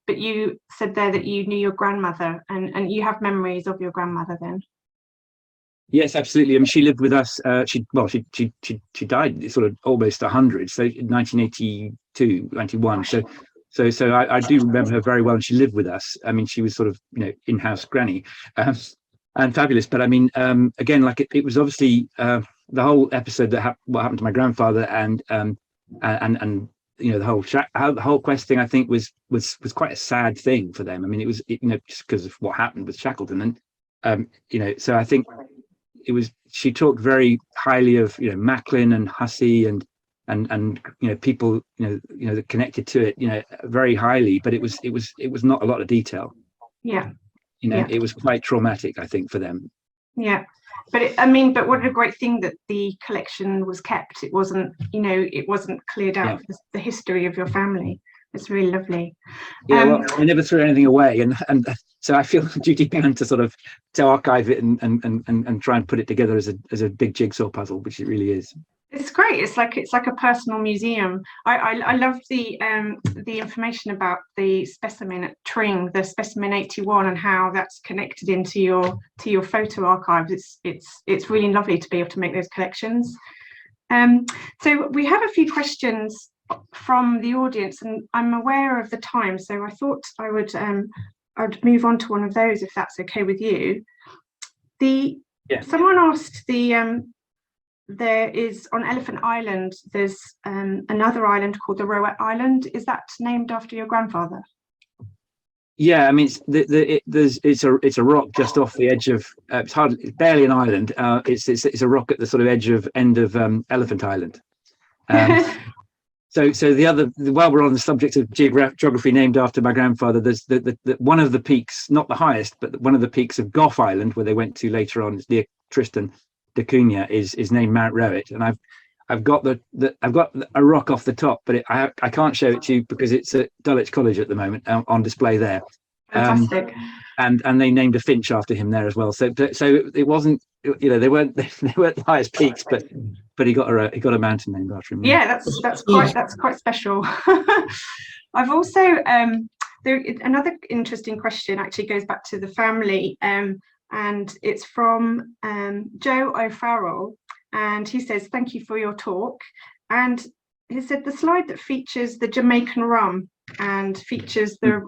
you said there that you knew your grandmother, and you have memories of your grandmother then. Yes, absolutely. I mean, she lived with us. She died sort of almost 100, so 1982, 91. So I do remember her very well, and she lived with us. I mean, she was sort of in-house granny, and fabulous. But I mean, again, like it was obviously the whole episode what happened to my grandfather, and the whole quest thing, I think was quite a sad thing for them. I mean, it was just because of what happened with Shackleton, and so I think it was, she talked very highly of Macklin and Hussey and people that connected to it very highly, but it was not a lot of detail. Yeah. It was quite traumatic, I think, for them. Yeah, but but what a great thing that the collection was kept. It wasn't cleared out. Yeah. The history of your family. It's really lovely. Yeah, well, I never threw anything away, and so I feel duty bound to sort of archive it and try and put it together as a big jigsaw puzzle, which it really is. It's great. It's like a personal museum. I love the information about the specimen at Tring, the specimen 81, and how that's connected into your photo archives. It's really lovely to be able to make those collections. So we have a few questions from the audience, and I'm aware of the time, so I thought I'd move on to one of those, if that's okay with you. Someone asked there is on Elephant Island, there's another island called the Rowett Island. Is that named after your grandfather? Yeah, I mean, it's a rock just off the edge of it's barely an island. It's a rock at the sort of end of Elephant Island. So while we're on the subject of geography named after my grandfather, there's the one of the peaks, not the highest, but one of the peaks of Gough Island, where they went to later on, near Tristan da Cunha, is named Mount Rowett, and I've got a rock off the top, but I can't show it to you because it's at Dulwich College at the moment on display there. Fantastic. And they named a finch after him there as well. So it wasn't, they weren't the highest peaks, but he got a mountain named after him. Yeah, that's quite special. I've also another interesting question actually goes back to the family, and it's from Joe O'Farrell, and he says, "Thank you for your talk." And he said the slide that features the Jamaican rum and features the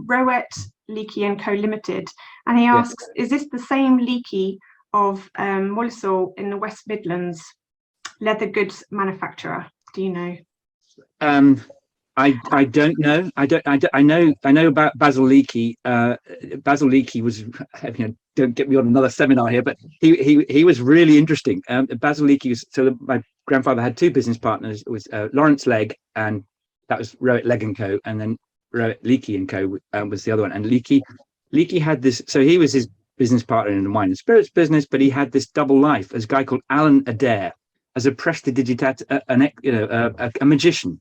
Rowett Leakey Co Ltd, and he asks, "Is this the same Leakey of Walsall in the West Midlands, leather goods manufacturer? Do you know?" I don't know. I know about Basil Leakey. Basil Leakey was, don't get me on another seminar here, but he was really interesting. Basil Leakey was, so my grandfather had two business partners. It was Lawrence Legg, and that was Rowett Legg Co, and then Rowett Leakey Co was the other one. And Leakey had this, so he was his business partner in the wine and spirits business, but he had this double life as a guy called Alan Adair, as a prestidigitat, a magician.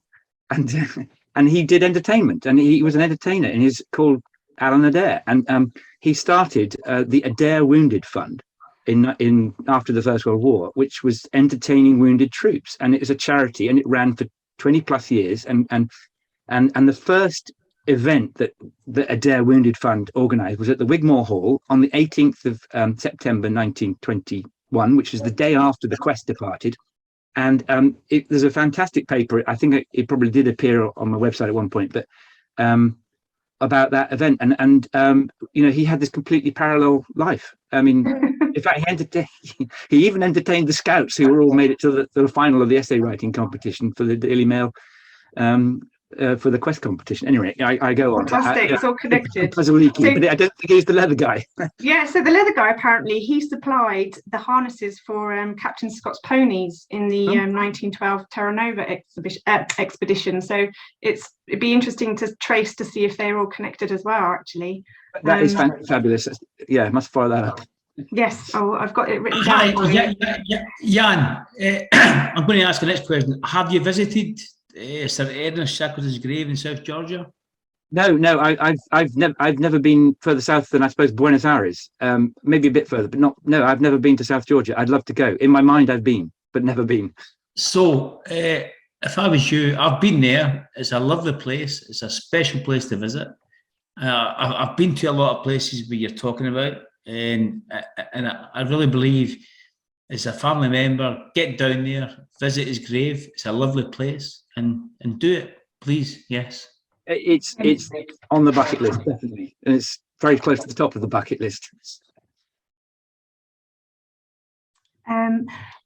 And he did entertainment, and he was an entertainer, and he's called Alan Adair. And he started the Adair Wounded Fund in after the First World War, which was entertaining wounded troops, and it was a charity, and it ran for 20 plus years. And the first event that the Adair Wounded Fund organised was at the Wigmore Hall on the 18th of September 1921, which was the day after the Quest departed. And there's a fantastic paper, I think it probably did appear on my website at one point, but about that event. And he had this completely parallel life. I mean, in fact, he even entertained the Scouts, who were all made it to the final of the essay writing competition for the Daily Mail, for the Quest competition. Anyway, I go on. Fantastic. It's all connected. But I don't think he's the leather guy. Yeah, so the leather guy, apparently, he supplied the harnesses for Captain Scott's ponies in the 1912 Terra Nova expedition. So it'd be interesting to trace to see if they're all connected as well, actually. That is fabulous. Yeah, must follow that up. Yes, I've got it written down. Jan, I'm going to ask the next question. Have you visited Sir Ernest Shackleton's grave in South Georgia? No, I've never been further south than, I suppose, Buenos Aires. Maybe a bit further, but no, I've never been to South Georgia. I'd love to go. In my mind, I've been, but never been. So, if I was you, I've been there. It's a lovely place. It's a special place to visit. I've been to a lot of places where you're talking about, and I really believe, as a family member, get down there, visit his grave. It's a lovely place, and do it, please. Yes. It's on the bucket list, definitely, and it's very close to the top of the bucket list.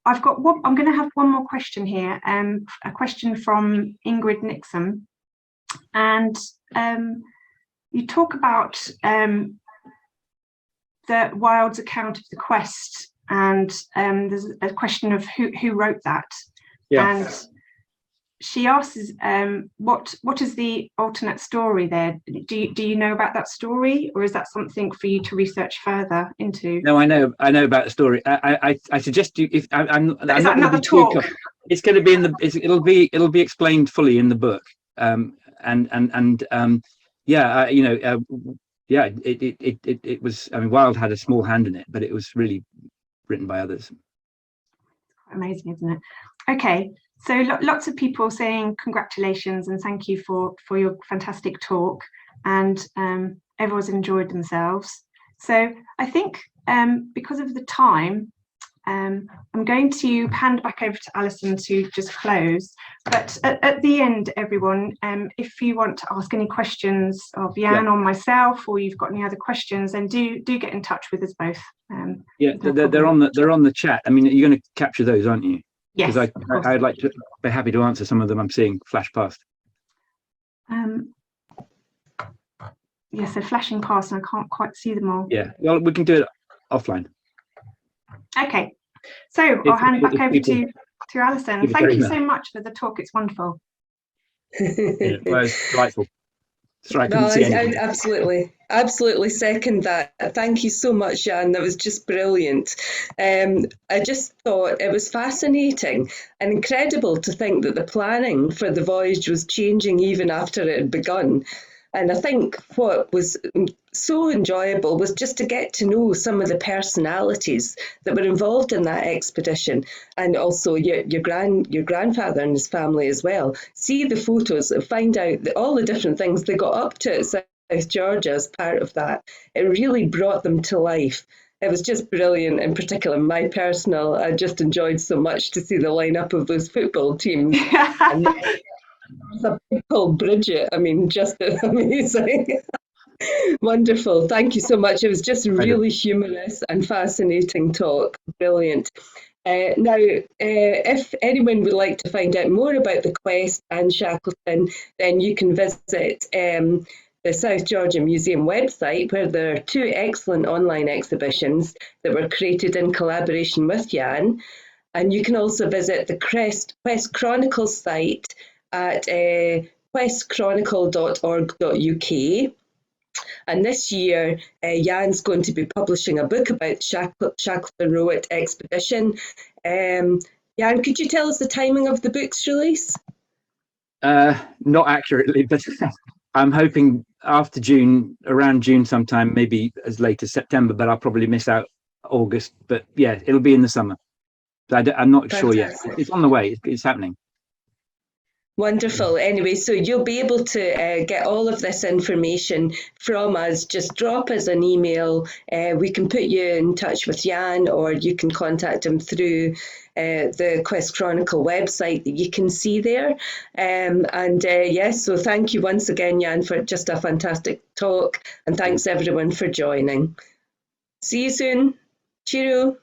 I've got one. I'm going to have one more question here. A question from Ingrid Nixon, and you talk about the Wilde's account of the Quest, and there's a question of who wrote that. Yeah. And she asks, what is the alternate story there? Do you know about that story, or is that something for you to research further into? No, I know about the story. I suggest you, if I'm is that another talk? It's going to be in the. It'll be explained fully in the book. It was. I mean, Wilde had a small hand in it, but it was really written by others. Amazing, isn't it? Okay. So lots of people saying congratulations and thank you for your fantastic talk, and everyone's enjoyed themselves. So I think because of the time, I'm going to hand back over to Alison to just close. But at the end, everyone, if you want to ask any questions of Jan or myself, or you've got any other questions, then do get in touch with us both. They're on the chat. I mean, you're going to capture those, aren't you? Yes. Because I'd like to be happy to answer some of them I'm seeing flash past. Yes, they're flashing past and I can't quite see them all. Yeah, well, we can do it offline. Okay, so I'll hand back over to Alison. Thank you so much for the talk. It's wonderful. Yeah, well, it's delightful. Sorry, I couldn't No, see anything. absolutely second that. Thank you so much, Jan. That was just brilliant. I just thought it was fascinating and incredible to think that the planning for the voyage was changing even after it had begun. And I think what was so enjoyable was just to get to know some of the personalities that were involved in that expedition, and also your grandfather and his family as well. See the photos and find out all the different things they got up to at South Georgia as part of that. It really brought them to life. It was just brilliant. In particular, I just enjoyed so much to see the lineup of those football teams. And a big called Bridget. I mean, just amazing. Wonderful. Thank you so much. It was just really humorous and fascinating talk. Brilliant. Now, if anyone would like to find out more about the Quest and Shackleton, then you can visit the South Georgia Museum website, where there are 2 excellent online exhibitions that were created in collaboration with Jan. And you can also visit the Quest Chronicles site at questchronicle.org.uk. And this year, Jan's going to be publishing a book about Shackleton Rowett expedition. Jan, could you tell us the timing of the book's release? Not accurately, but I'm hoping after June, around June sometime, maybe as late as September, but I'll probably miss out August. But yeah, it'll be in the summer. I'm not sure yet. It's on the way. It's happening. Wonderful. Anyway, so you'll be able to get all of this information from us. Just drop us an email. We can put you in touch with Jan, or you can contact him through the Quest Chronicle website that you can see there. Yes, so thank you once again, Jan, for just a fantastic talk. And thanks everyone for joining. See you soon. Cheerio.